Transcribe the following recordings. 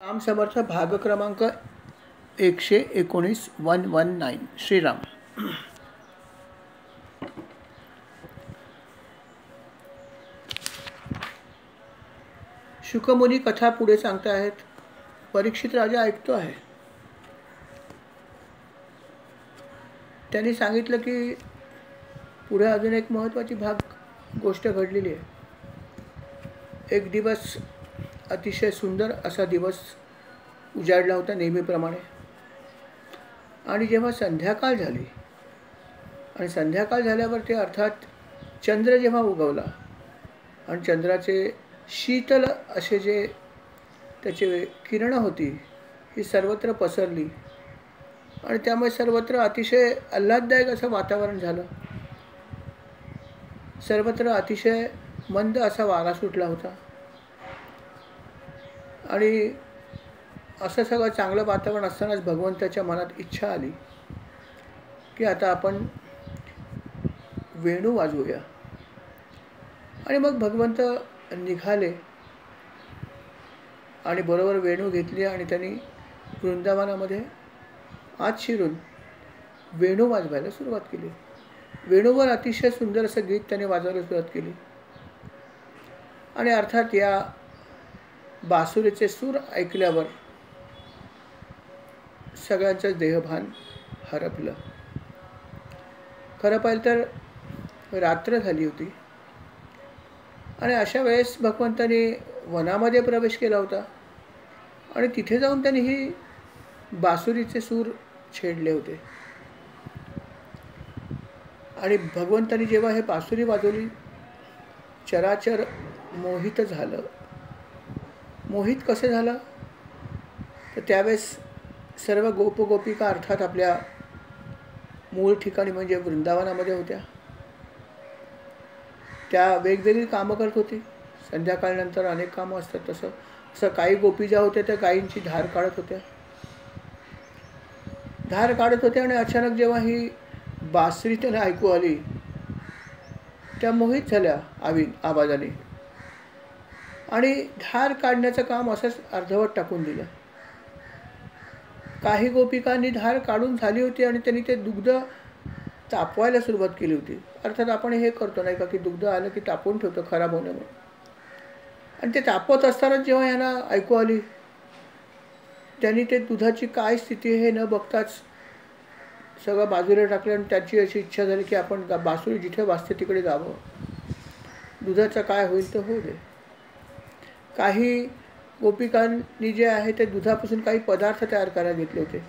राम समर्थ भाग क्रमांक 119 119 श्रीराम. शुकमुनी कथा पुढे सांगता आहेत. परीक्षित राजा ऐकतो आहे. त्यांनी सांगितलं की पुढे अजून एक महत्त्वाची गोष्ट घडलेली आहे. एक दिवस अतिशय सुंदर असा दिवस उजाडला होता नेहमीप्रमाणे. आणि जेव्हा संध्याकाळ झाली आणि संध्याकाळ झाल्यावर ते अर्थात चंद्र जेव्हा उगवला आणि चंद्राचे शीतल असे जे त्याचे किरणं होती ही सर्वत्र पसरली आणि त्यामुळे सर्वत्र अतिशय आल्हाददायक असं वातावरण झालं. सर्वत्र अतिशय मंद असा वारा सुटला होता आणि असं सगळं चांगलं वातावरण असतानाच भगवंताच्या मनात इच्छा आली की आता आपण वेणू वाजवूया. आणि मग भगवंत निघाले आणि बरोबर वेणू घेतली आणि त्यांनी वृंदावनामध्ये आत शिरून वेणू वाजवायला सुरुवात केली. वेणूवर अतिशय सुंदर असं गीत त्याने वाजवायला सुरुवात केली. आणि अर्थात या बासुरीचे सूर ऐकल्यावर सगळ्यांचं देहभान हरपलं. खरं पाहिलं तर रात्र झाली होती आणि अशा वेळेस भगवंतांनी वनामध्ये प्रवेश केला होता आणि तिथे जाऊन त्यांनी ही बासुरीचे सूर छेडले होते. आणि भगवंतांनी जेव्हा हे बासुरी वाजवली चराचर मोहित झालं. मोहित कसं झालं तर त्यावेळेस सर्व गोपगोपिका अर्थात आपल्या मूळ ठिकाणी म्हणजे वृंदावनामध्ये होत्या. त्या वेगवेगळी कामं करत होती. संध्याकाळनंतर अनेक कामं असतात. तसं काही गोपी ज्या होत्या त्या गायींची धार काढत होत्या आणि अचानक जेव्हा ही बासरी त्यांना ऐकू आली त्या मोहित झाल्या आवाजाने आणि धार काढण्याचं काम असंच अर्धवट टाकून दिलं. काही गोपिकांनी धार काढून झाली होती आणि त्यांनी ते दुग्ध तापवायला सुरुवात केली होती. अर्थात आपण हे करतो नाही का की दुग्ध आलं की तापवून ठेवतो खराब होण्यामुळे. आणि ते तापवत असतानाच जेव्हा यांना ऐकू आली त्यांनी ते दुधाची काय स्थिती हे न बघताच सगळं बाजूला टाकलं आणि त्याची अशी इच्छा झाली की आपण बासुरी जिथे वाजते तिकडे जावं. दुधाचं काय होईल तर होऊ दे. काही गोपिकांनी जे आहे ते दुधापासून काही पदार्थ तयार करायला घेतले होते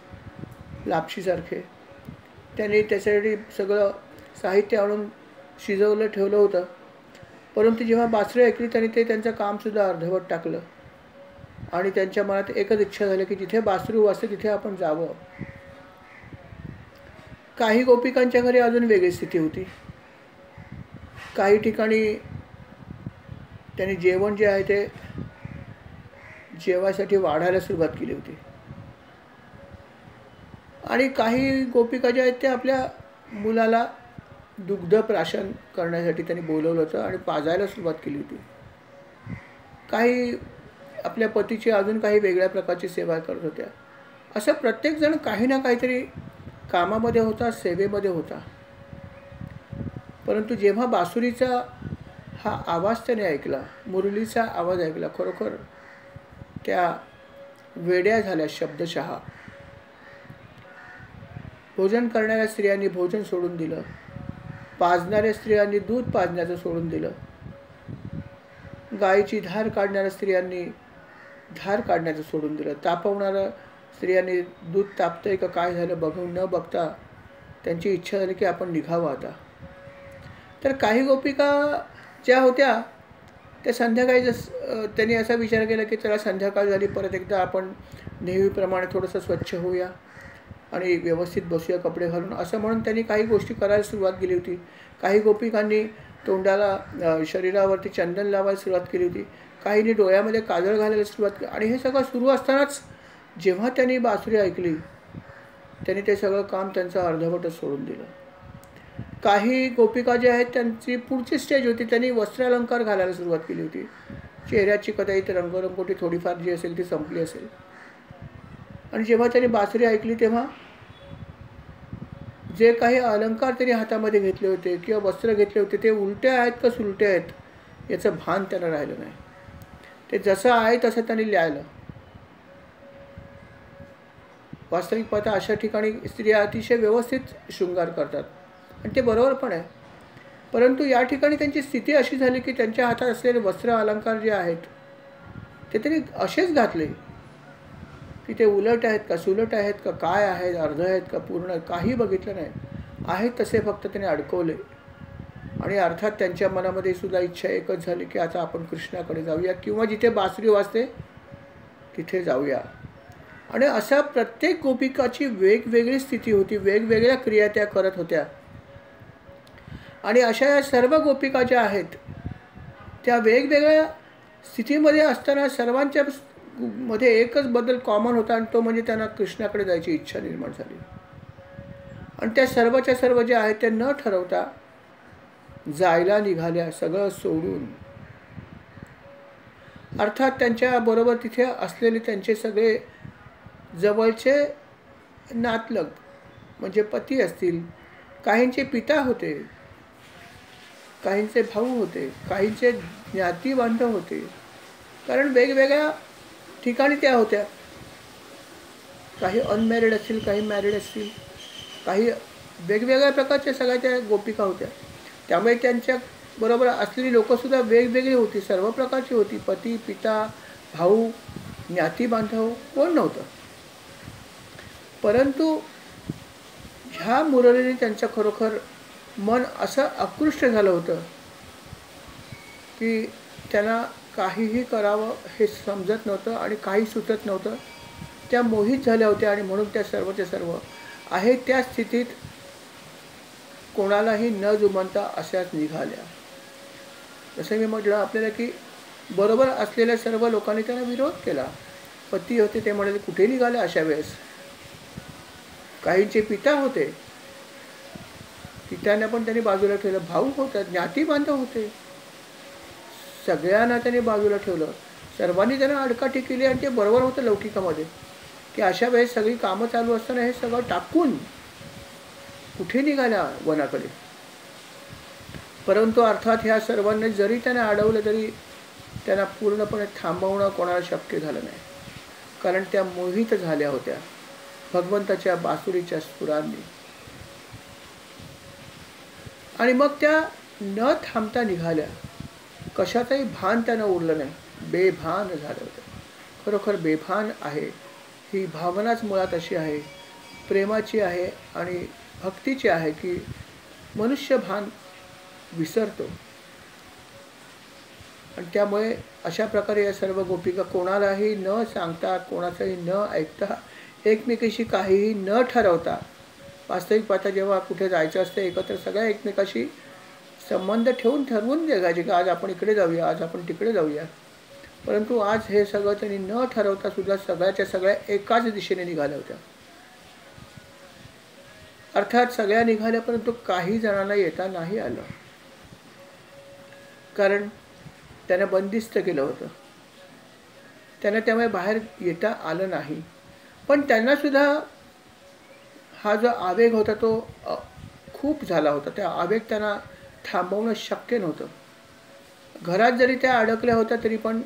लापशीसारखे. त्यांनी त्याच्यासाठी सगळं साहित्य आणून शिजवलं ठेवलं होतं. परंतु जेव्हा बासरी ऐकली त्यांनी ते त्यांचं कामसुद्धा अर्धवट टाकलं आणि त्यांच्या मनात एकच इच्छा झाली की जिथे बासरी वाजते तिथे आपण जावं. काही गोपिकांच्या घरी अजून वेगळी स्थिती होती. काही ठिकाणी त्यांनी जेवण जे आहे ते जेवायसाठी वाढायला सुरुवात केली होती. आणि काही गोपिका ज्या आहेत त्या आपल्या मुलाला दुग्ध प्राशन करण्यासाठी त्यांनी बोलवलं होतं आणि पाजायला सुरुवात केली होती. काही आपल्या पतीची अजून काही वेगळ्या प्रकारची सेवा करत होत्या. असं प्रत्येकजण काही ना काहीतरी कामामध्ये होता, सेवेमध्ये होता. परंतु जेव्हा बासुरीचा हा आवाज त्याने ऐकला, मुरलीचा आवाज ऐकला, खरोखर त्या वेड्या झाल्या शब्दशः. भोजन करणाऱ्या स्त्रियांनी भोजन सोडून दिलं. पाजणाऱ्या स्त्रियांनी दूध पाजण्याचं सोडून दिलं. गायीची धार काढणाऱ्या स्त्रियांनी धार काढण्याचं सोडून दिलं. तापवणाऱ्या स्त्रियांनी दूध तापतंय का काय झालं बघून न बघता त्यांची इच्छा झाली की आपण निघावं आता. तर काही गोपिका ज्या होत्या त्या संध्याकाळी त्यांनी असा विचार केला की चला संध्याकाळ झाली परत एकदा आपण नेहमीप्रमाणे थोडंसं स्वच्छ होऊया आणि व्यवस्थित बसूया कपडे घालून असं म्हणून त्यांनी काही गोष्टी करायला सुरुवात केली होती. काही गोपिकांनी तोंडाला शरीरावरती चंदन लावायला सुरुवात केली होती. काहींनी डोळ्यामध्ये काजळ घालायला सुरुवात केली. आणि हे सगळं सुरू असतानाच जेव्हा त्यांनी बासुरी ऐकली त्यांनी ते सगळं काम त्यांचं अर्धवटच सोडून दिलं. काही गोपिका ज्या आहेत त्यांची पुढची स्टेज होती. त्यांनी वस्त्रालंकार घालायला सुरुवात केली होती. चेहऱ्याची कदाचित रंगरंगोटी थोडीफार जी असेल ती संपली असेल. आणि जेव्हा त्याने बासरी ऐकली तेव्हा जे काही अलंकार त्यांनी हातामध्ये घेतले होते किंवा वस्त्र घेतले होते ते उलटे आहेत का सुलटे आहेत याचं भान त्याला राहिलं नाही. ते जसं आहे तसं त्यांनी लिहायलं. वास्तविक पाहता अशा ठिकाणी स्त्रिया अतिशय व्यवस्थित शृंगार करतात आणि ते बरोबर पण आहे. परंतु या ठिकाणी त्यांची स्थिती अशी झाली की त्यांच्या हातात असलेले वस्त्र अलंकार जे आहेत ते त्यांनी असेच घातले की ते उलट आहेत का सुलट आहेत का काय आहेत अर्ध आहेत का पूर्ण काही बघितलं नाही. आहेत तसे फक्त त्याने अडकवले. आणि अर्थात त्यांच्या मनामध्ये सुद्धा इच्छा एकच झाली की आता आपण कृष्णाकडे जाऊया किंवा जिथे बासरी वाजते तिथे जाऊया. आणि अशा प्रत्येक गोपिकाची वेगवेगळी स्थिती होती, वेगवेगळ्या क्रिया त्या करत होत्या. आणि अशा या सर्व गोपिका ज्या आहेत त्या वेगवेगळ्या स्थितीमध्ये असताना सर्वांच्या मध्ये एकच बदल कॉमन होता आणि तो म्हणजे त्यांना कृष्णाकडे जायची इच्छा निर्माण झाली. आणि त्या सर्वच्या सर्व जे आहेत ते न ठरवता जायला निघाल्या सगळं सोडून. अर्थात त्यांच्याबरोबर तिथे असलेले त्यांचे सगळे जवळचे नातलग म्हणजे पती असतील, काहींचे पिता होते, काहींचे भाऊ होते, काहींचे ज्ञाती बांधव होते. कारण वेगवेगळ्या ठिकाणी त्या होत्या. काही अनमॅरिड असतील, काही मॅरिड असतील, काही वेगवेगळ्या प्रकारच्या सगळ्या त्या गोपिका होत्या. त्यामुळे त्यांच्या बरोबर असलेली लोकंसुद्धा वेगवेगळी होती, सर्व प्रकारची होती. पती, पिता, भाऊ, ज्ञाती बांधव कोण नव्हतं. परंतु ह्या मुरलीने त्यांचं खरोखर मन असं आकृष्ट झालं होतं की त्यांना काहीही करावं हे समजत नव्हतं आणि काही सुचत नव्हतं. त्या मोहित झाल्या होत्या आणि म्हणून त्या सर्वच्या सर्व आहेत त्या स्थितीत कोणालाही न जुमानता अशाच निघाल्या. जसं मी म्हटलं आपल्याला की बरोबर असलेल्या सर्व लोकांनी त्यांना विरोध केला. पती होते ते म्हणाले कुठे निघाले अशा वेळेस. काहींचे पिता होते, पित्यांना पण त्यांनी बाजूला ठेवलं. भाऊ होता, ज्ञाती बांधव होते, सगळ्यांना त्यांनी बाजूला ठेवलं. सर्वांनी त्यांना अडकाठी केली आणि ते बरोबर होतं लौकिकामध्ये की अशा वेळेस सगळी कामं चालू असताना हे सगळं टाकून कुठे निघाल्या वनाकडे. परंतु अर्थात ह्या सर्वांनी जरी त्यांना अडवलं तरी त्यांना पूर्णपणे थांबवणं कोणाला शक्य झालं नाही. कारण त्या मोहित झाल्या होत्या भगवंताच्या बासुरीच्या सुरांनी. आणि मग त्या न थांबता निघाल्या. कशाचंही भान त्यांना उरलं नाही, बेभान झालं होतं. खरोखर बेभान आहे ही भावनाच मुळात अशी आहे, प्रेमाची आहे आणि भक्तीची आहे की मनुष्य भान विसरतो. आणि त्यामुळे अशा प्रकारे या सर्व गोपिका कोणालाही न सांगता, कोणाचंही न ऐकता, एकमेकीशी काहीही न ठरवता, वास्तविक पाहता जेव्हा कुठे जायचं असतं एकत्र सगळ्या एकमेकाशी संबंध ठेवून ठरवून निघायचे की आज आपण इकडे जाऊया, आज आपण तिकडे जाऊया. परंतु आज हे सगळं त्यांनी न ठरवता सुद्धा सगळ्याच्या सगळ्या एकाच दिशेने निघाल्या होत्या. अर्थात सगळ्या निघाल्या परंतु काही जणांना येता नाही आलं. कारण त्यांना बंदिस्त केलं होतं, त्यांना त्यामुळे बाहेर येता आलं नाही. पण त्यांनासुद्धा हा जो आवेग होता तो खूप झाला होता. त्या आवेग त्यांना थांबवणं शक्य नव्हतं. घरात जरी त्या अडकल्या होत्या तरी पण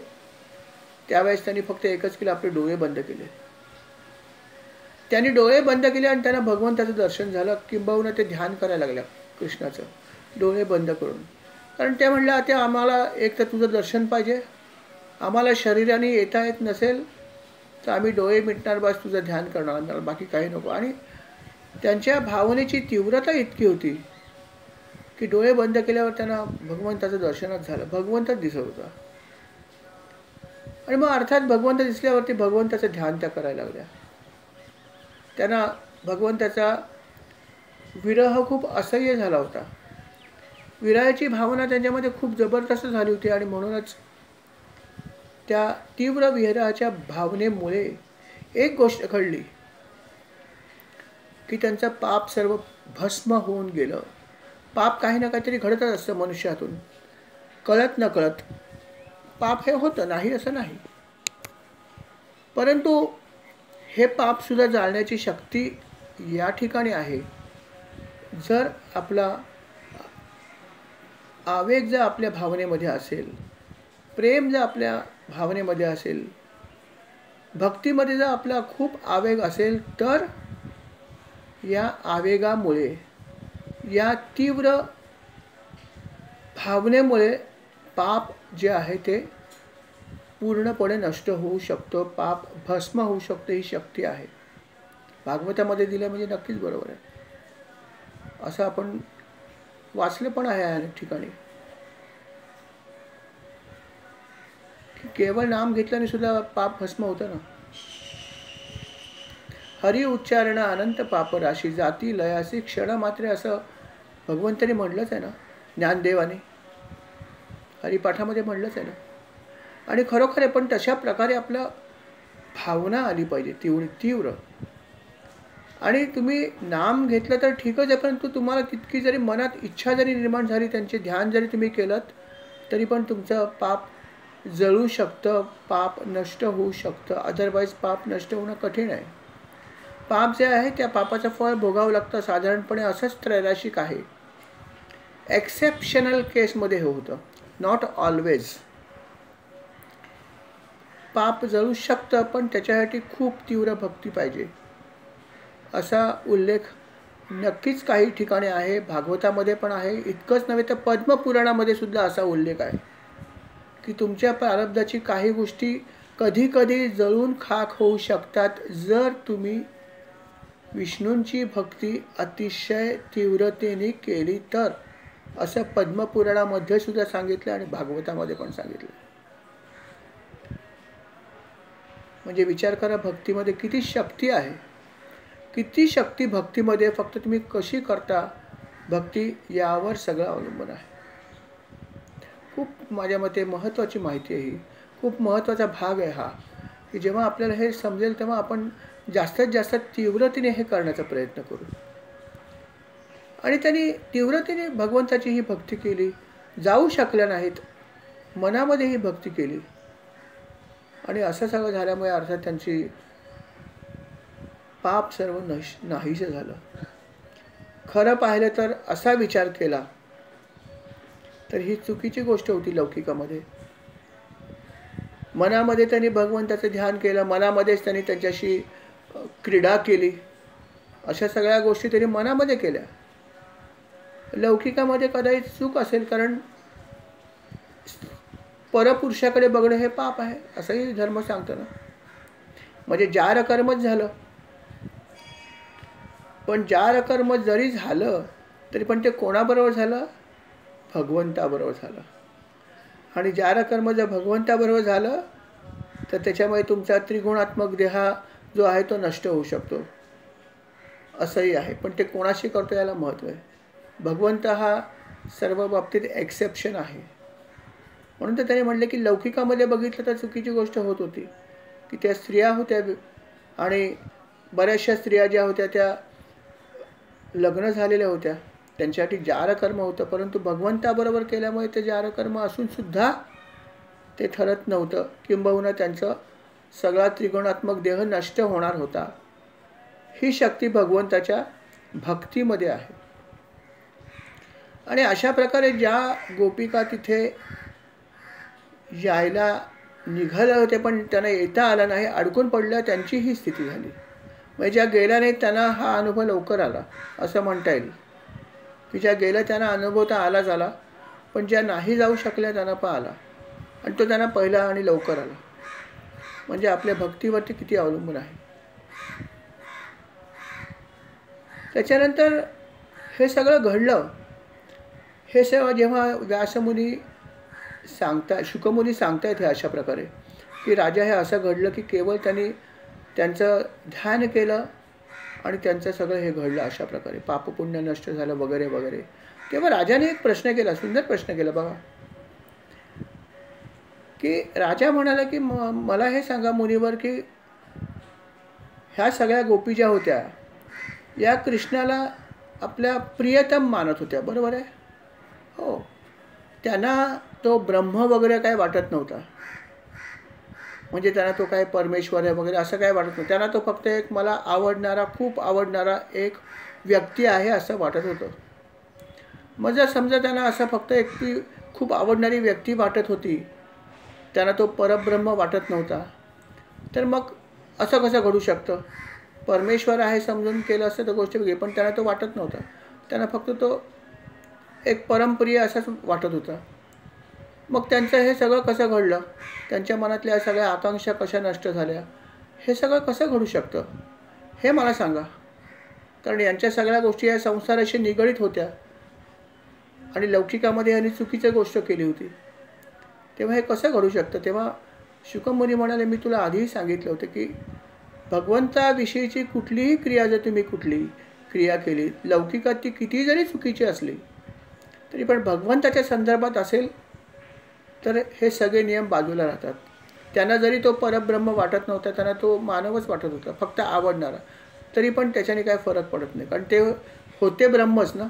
त्यावेळेस त्यांनी फक्त एकच केलं, आपले डोळे बंद केले. त्यांनी डोळे बंद केले आणि त्यांना भगवंताचं दर्शन झालं. किंबहुना ते ध्यान करायला लागल्या कृष्णाचं डोळे बंद करून. कारण ते म्हणलं आता आम्हाला एक तर तुझं दर्शन पाहिजे, आम्हाला शरीराने येता येत नसेल तर आम्ही डोळे मिटणार, बस तुझं ध्यान करणार, बाकी काही नको. आणि त्यांच्या भावनेची तीव्रता इतकी होती की डोळे बंद केल्यावर त्यांना भगवंताचं दर्शनच झालं, भगवंतच दिसत होता. आणि मग अर्थात भगवंत दिसल्यावरती भगवंताचं ध्यान त्या करायला लागल्या. त्यांना भगवंताचा विरह खूप असह्य झाला होता. विरहाची भावना त्यांच्यामध्ये खूप जबरदस्त झाली होती आणि म्हणूनच त्या तीव्र विरहाच्या भावनेमुळे एक गोष्ट घडली की त्यांचं पाप सर्व भस्म होऊन गेलं. पाप काही ना काहीतरी घडतच असतं मनुष्यातून, कळत न कळत. पाप हे होतं, नाही असं नाही, परंतु हे पापसुद्धा जाळण्याची शक्ती या ठिकाणी आहे. जर आपला आवेग जर आपल्या भावनेमध्ये असेल, प्रेम जर आपल्या भावनेमध्ये असेल, भक्तीमध्ये जर आपला खूप आवेग असेल, तर या आवेगामुळे, या तीव्र भावनेमुळे पाप जे आहे ते पूर्णपणे नष्ट होऊ शकतो, पाप भस्म होऊ शकतो. ही शक्ती आहे. भागवतामध्ये दिलं म्हणजे नक्कीच बरोबर आहे. असं आपण वाचलं पण आहे अनेक ठिकाणी, केवळ नाम घेतल्याने सुद्धा पाप भस्म होतं ना. हरी उच्चारण अनंत पाप राशी जाती लयासी क्षण मात्रे, असं भगवंताने म्हटलंच आहे ना, ज्ञानदेवाने हरिपाठामध्ये म्हटलंच आहे ना. आणि खरोखर आहे, पण तशा प्रकारे आपलं भावना आली पाहिजे तीव्र. आणि तुम्ही नाम घेतलं तर ठीकच आहे, परंतु तुम्हाला तितकी जरी मनात इच्छा जरी निर्माण झाली, त्यांचे ध्यान जरी तुम्ही केलं, तरी पण तुमचं पाप जळू शकतं, पाप नष्ट होऊ शकतं. अदरवाईज पाप नष्ट होणं कठीण आहे. पाप जे आहे त्या पापाचं फळ भोगावं लागतं. साधारणपणे असंच त्रैराशिक आहे. एक्सेप्शनल केसमध्ये हे होतं, नॉट ऑलवेज. पाप जळू शकतं, पण त्याच्यासाठी खूप तीव्र भक्ती पाहिजे, असा उल्लेख नक्कीच काही ठिकाणी आहे. भागवतामध्ये पण आहे. इतकंच नव्हे तर पद्मपुराणामध्ये सुद्धा असा उल्लेख आहे की तुमच्या प्रारब्धाची काही गोष्टी कधी कधी जळून खाक होऊ शकतात, जर तुम्ही विष्णूंची भक्ती अतिशय तीव्रतेने केली तर. असं पद्मपुराणामध्ये सुद्धा सांगितलं आणि भागवतामध्ये पण सांगितलं. म्हणजे विचार करा, भक्तीमध्ये किती शक्ती आहे, किती शक्ती भक्तीमध्ये. फक्त तुम्ही कशी करता भक्ती यावर सगळं अवलंबून आहे. खूप माझ्या मते महत्त्वाची माहिती आहे ही, खूप महत्त्वाचा भाग आहे हा, की जेव्हा आपल्याला हे समजेल तेव्हा आपण जास्तीत जास्त तीव्रतेने हे करण्याचा प्रयत्न करू. आणि त्यांनी तीव्रतेने भगवंताची ही भक्ती केली, जाऊ शकल्या नाहीत, मनामध्ये ही भक्ती केली, आणि असं सगळं झाल्यामुळे अर्थात त्यांची पाप सर्व नाहीसे झालं. खरं पाहिलं तर असा विचार केला तर ही चुकीची गोष्ट होती. लौकिकामध्ये मनामध्ये त्यांनी भगवंताचं ध्यान केलं, मनामध्येच त्यांनी त्यांच्याशी क्रीडा केली, अशा सगळ्या गोष्टी त्यांनी मनामध्ये केल्या. लौकिकामध्ये कदाचित चूक असेल, कारण परपुरुषाकडे बघणं हे पाप आहे, असंही धर्म सांगतो ना. म्हणजे जार कर्मच झालं, पण जार कर्म जरी झालं तरी पण ते कोणाबरोबर झालं? भगवंताबरोबर झालं. आणि जार कर्म जर भगवंताबरोबर झालं तर त्याच्यामुळे तुमचा त्रिगुणात्मक देह जो आहे तो नष्ट होऊ शकतो, असंही आहे. पण ते कोणाशी करतो याला महत्त्व आहे. भगवंत हा सर्व बाबतीत एक्सेप्शन आहे. म्हणून तर त्याने म्हटले की लौकिकामध्ये बघितलं तर चुकीची गोष्ट होत होती की त्या स्त्रिया होत्या, आणि बऱ्याचशा स्त्रिया ज्या होत्या त्या लग्न झालेल्या होत्या, त्यांच्यासाठी जारकर्म होतं, परंतु भगवंताबरोबर केल्यामुळे ते जारकर्म असून सुद्धा ते ठरत नव्हतं, किंबहुना त्यांचं सगळा त्रिगुणात्मक देह नष्ट होणार होता. ही शक्ती भगवंताच्या भक्तीमध्ये आहे. आणि अशा प्रकारे ज्या गोपिका तिथे यायला निघाल्या होत्या पण त्यांना येता आला नाही, अडकून पडल्या, त्यांची ही स्थिती झाली. म्हणजे ज्या गेल्या नाहीत त्यांना हा अनुभव लवकर आला असं म्हणता येईल, की ज्या गेल्या त्यांना अनुभव तर आलाच आला, पण ज्या नाही जाऊ शकल्या त्यांना पण आला, आणि तो त्यांना पहिला आणि लवकर आला. म्हणजे आपल्या भक्तीवरती किती अवलंबून आहे. त्याच्यानंतर हे सगळं घडलं. हे सगळं जेव्हा व्यासमुनी सांगतात, शुकमुनी सांगतायत हे अशा प्रकारे की राजा हे असं घडलं की केवळ त्यांनी त्यांचं ध्यान केलं आणि त्यांचं सगळं हे घडलं अशा प्रकारे, पापपुण्य नष्ट झालं वगैरे वगैरे. तेव्हा राजाने एक प्रश्न केला, सुंदर प्रश्न केला बघा, की राजा म्हणाला की मला हे सांगा मुनीवर की ह्या सगळ्या गोपी ज्या होत्या या कृष्णाला आपल्या प्रियतम मानत होत्या, बरोबर आहे? हो. त्यांना तो ब्रह्म वगैरे काय वाटत नव्हता, म्हणजे त्यांना तो काय परमेश्वर आहे वगैरे असं काय वाटत नव्हतं. त्यांना तो फक्त एक मला आवडणारा, खूप आवडणारा एक व्यक्ती आहे असं वाटत होतं. मग जर समजा त्यांना असं फक्त एक ती खूप आवडणारी व्यक्ती वाटत होती, त्यांना तो परब्रह्म वाटत नव्हता, तर मग असं कसं घडू शकतं? परमेश्वर आहे समजून केलं असतं तर गोष्ट वेगळी, पण त्यांना तो वाटत नव्हता. त्यांना फक्त तो एक परमप्रिय असंच वाटत होता. मग त्यांचं हे सगळं कसं घडलं? त्यांच्या मनातल्या सगळ्या आकांक्षा कशा नष्ट झाल्या? हे सगळं कसं घडू शकतं हे मला सांगा. कारण यांच्या सगळ्या गोष्टी या संसाराशी निगडीत होत्या आणि लौकिकामध्ये यांनी चुकीची गोष्ट केली होती. तेव्हा हे कसं घडू शकतं? तेव्हा शुकमुनी म्हणाले, मी तुला आधीही सांगितलं होतं की भगवंताविषयीची कुठलीही क्रिया जर तुम्ही कुठली क्रिया केली, लौकिकात ती किती जरी चुकीची असली तरी पण भगवंताच्या संदर्भात असेल तर हे सगळे नियम बाजूला राहतात. त्यांना जरी तो परब्रह्म वाटत नव्हता, त्यांना तो मानवच वाटत होता, फक्त आवडणारा, तरी पण त्याच्याने काय फरक पडत नाही, कारण ते होते ब्रह्मच ना.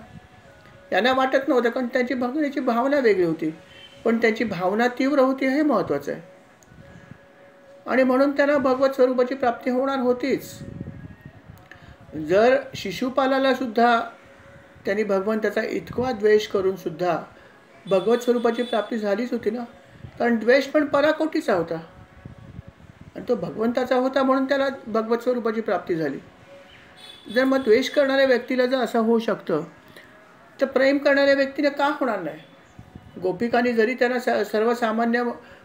यांना वाटत नव्हतं कारण त्यांची भगवंताची भावना वेगळी होती, पण त्यांची भावना तीव्र होती हे महत्त्वाचं आहे. आणि म्हणून त्यांना भगवत स्वरूपाची प्राप्ती होणार होतीच. जर शिशुपालाला सुद्धा त्यांनी भगवंताचा इतका द्वेष करून सुद्धा भगवत स्वरूपाची प्राप्ती झालीच होती ना, कारण द्वेष पण पराकोटीचा होता आणि तो भगवंताचा होता म्हणून त्याला भगवत स्वरूपाची प्राप्ती झाली. जर मग द्वेष करणाऱ्या व्यक्तीला जर असं होऊ शकतं तर प्रेम करणाऱ्या व्यक्तीने का होणार नाही? गोपिकांनी जरी त्यांना सर्वसामान्य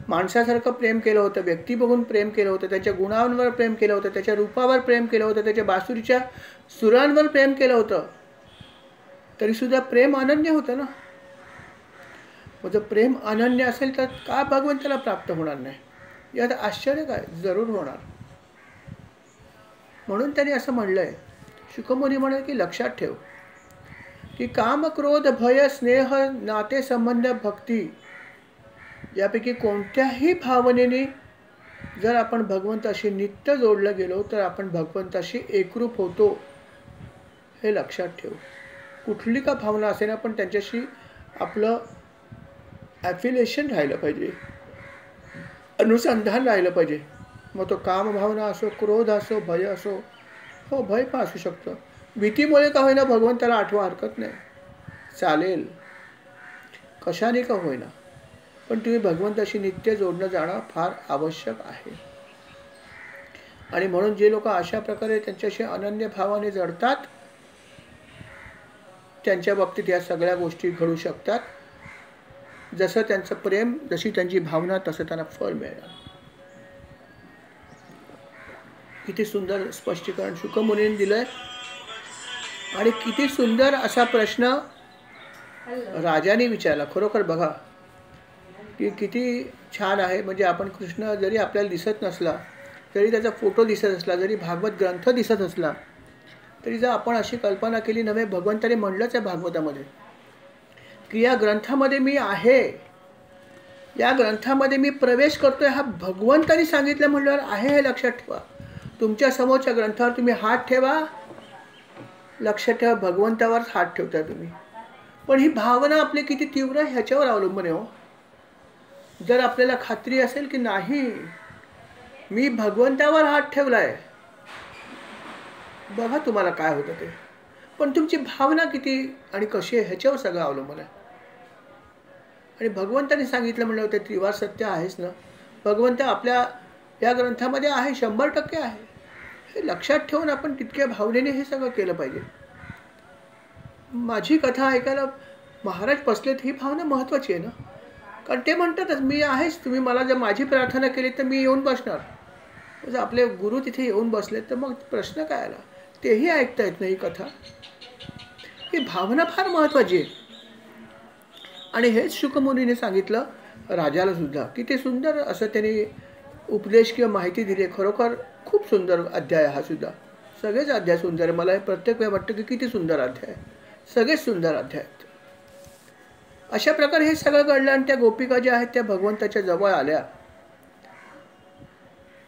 माणसासारखं प्रेम केलं होतं, व्यक्ती बघून प्रेम केलं होतं, त्याच्या गुणांवर प्रेम केलं होतं, त्याच्या रूपावर प्रेम केलं होतं, त्याच्या बासुरीच्या सुरांवर प्रेम केलं होतं, तरीसुद्धा प्रेम अनन्य होतं ना. मग जर प्रेम अनन्य असेल तर का भगवंताला प्राप्त होणार नाही? यात आश्चर्य काय? जरूर होणार. म्हणून त्यांनी असं म्हणलं आहे, शुकमुनी म्हणाले की लक्षात ठेव की काम, क्रोध, भय, स्नेह, नाते, संबंध, भक्ती यापैकी कोणत्याही भावनेने जर आपण भगवंताशी नित्य जोडलं गेलो तर आपण भगवंताशी एकरूप होतो, हे लक्षात ठेव. कुठली का भावना असेल ना, पण त्यांच्याशी आपलं ॲफिलेशन राहिलं पाहिजे, अनुसंधान राहिलं पाहिजे. मग तो कामभावना असो, क्रोध असो, भय असो. हो, भय पण असू शकतं, भीतीमुळे का होईना भगवंताला आठवा हरकत नाही, चालेल, कशाने का होईना, पण तुम्ही भगवंताशी नित्य जोडणं जाणं फार आवश्यक आहे. आणि म्हणून जे लोक अशा प्रकारे त्यांच्याशी अनन्य भावाने जडतात त्यांच्या बाबतीत या सगळ्या गोष्टी घडू शकतात. जसं त्यांचं प्रेम, जशी त्यांची भावना, तसं त्यांना फळ मिळणार. किती सुंदर स्पष्टीकरण शुकमुनीने दिलंय. आणि किती सुंदर असा प्रश्न राजाने विचारला. खरोखर बघा की किती छान आहे. म्हणजे आपण कृष्ण जरी आपल्याला दिसत नसला, जरी त्याचा फोटो दिसत असला, जरी भागवत ग्रंथ दिसत असला, तरी जर आपण अशी कल्पना केली नव्हे, भगवंताने म्हणलंच आहे भागवतामध्ये की या ग्रंथामध्ये मी आहे, या ग्रंथामध्ये मी प्रवेश करतोय, हा भगवंताने सांगितलं म्हणल्यावर आहे हे लक्षात ठेवा. तुमच्या समोरच्या ग्रंथावर तुम्ही हात ठेवा, लक्षात ठेवा भगवंतावर हात ठेवता तुम्ही. पण ही भावना आपली किती तीव्र आहे ह्याच्यावर अवलंबून आहे हो. जर आपल्याला खात्री असेल की नाही मी भगवंतावर हात ठेवलाय, बघा तुम्हाला काय होतं ते. पण तुमची भावना किती आणि कशी आहे ह्याच्यावर सगळं अवलंबून आहे. आणि भगवंताने सांगितलं म्हणलं ते त्रिवार सत्य आहेच ना. भगवंत आपल्या या ग्रंथामध्ये आहे, 100% आहे. हे लक्षात ठेवून आपण तितक्या भावनेने हे सगळं केलं पाहिजे. माझी कथा ऐकायला महाराज बसलेत, ही भावना महत्त्वाची आहे ना. कारण ते म्हणतातच मी आहेच, तुम्ही मला जर माझी प्रार्थना केली तर मी येऊन बसणार. जर आपले गुरु तिथे येऊन बसलेत तर मग प्रश्न काय आला? तेही ऐकता येत नाही कथा. ही भावना फार महत्त्वाची आहे. आणि हेच शुकमुनीने सांगितलं राजाला सुद्धा. किती सुंदर असं त्यांनी उपदेश किंवा माहिती दिली. खरोखर खूप सुंदर अध्याय हा सुद्धा. सगळेच अध्याय सुंदर आहे. मला प्रत्येक वेळा वाटतं की किती सुंदर अध्याय, सगळेच सुंदर अध्याय आहेत. अशा प्रकारे हे सगळं घडलं आणि त्या गोपिका ज्या आहेत त्या भगवंताच्या जवळ आल्या.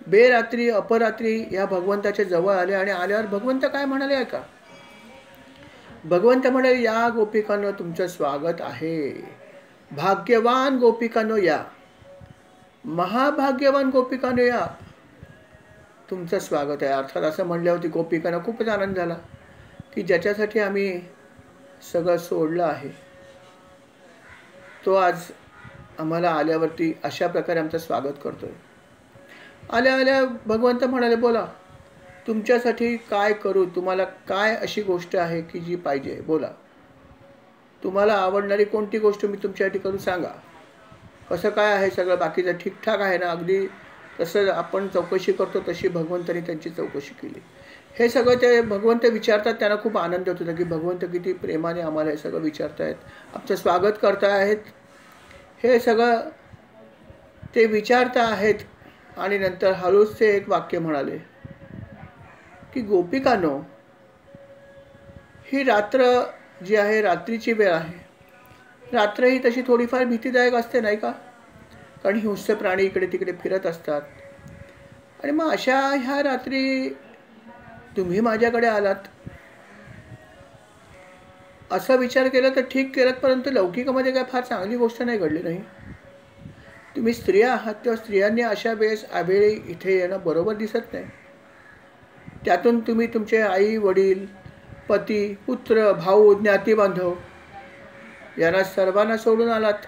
बेरात्री अपरात्री या भगवंताच्या जवळ आल्या. आणि आल्यावर भगवंत काय म्हणाले ऐका. भगवंत म्हणाले, या गोपिकांना तुमचं स्वागत आहे. भाग्यवान गोपिकांनो या, महाभाग्यवान गोपिकांनो या, तुमचं स्वागत आहे. अर्थात असं म्हणल्यावरती गोपिकांना खूपच आनंद झाला की ज्याच्यासाठी आम्ही सगळं सोडलं आहे तो आज आम्हाला आल्यावरती अशा प्रकारे आमचं स्वागत करतोय. आल्या आल्या भगवंत म्हणाले, बोला तुमच्यासाठी काय करू, तुम्हाला काय अशी गोष्ट आहे की जी पाहिजे, बोला. तुम्हाला आवडणारी कोणती गोष्ट मी तुमच्यासाठी करू, सांगा. कसं काय आहे, सगळं बाकीचं ठीकठाक आहे ना? अगदी तसं आपण चौकशी करतो तशी भगवंतांनी त्यांची चौकशी केली. हे सगळं ते भगवंत विचारतात. त्यांना खूप आनंद होतो की भगवंत किती प्रेमाने आम्हाला हे सगळं विचारतायत, आमचं स्वागत करतायत. हे सगळं ते विचारता आहेत. आणि नंतर हळूच ते एक वाक्य म्हणाले की गोपिकांनो, ही रात्र जी आहे, रात्रीची वेळ आहे. रात्र ही तशी थोडीफार भीतीदायक असते नाही का? कारण हिंस्र प्राणी इकडे तिकडे फिरत असतात. आणि मग अशा ह्या रात्री तुम्ही माझ्याकडे आलात, असा विचार केला तर ठीक केलं, परंतु लौकिकामध्ये काय फार चांगली गोष्ट नाही घडली नाही. तुम्ही स्त्रिया आहात, तेव्हा स्त्रियांनी अशा वेळेस आवेळी इथे येणं बरोबर दिसत नाही. त्यातून तुम्ही तुमचे आई वडील, पती, पुत्र, भाऊ, ज्ञाती बांधव यांना सर्वांना सोडून आलात.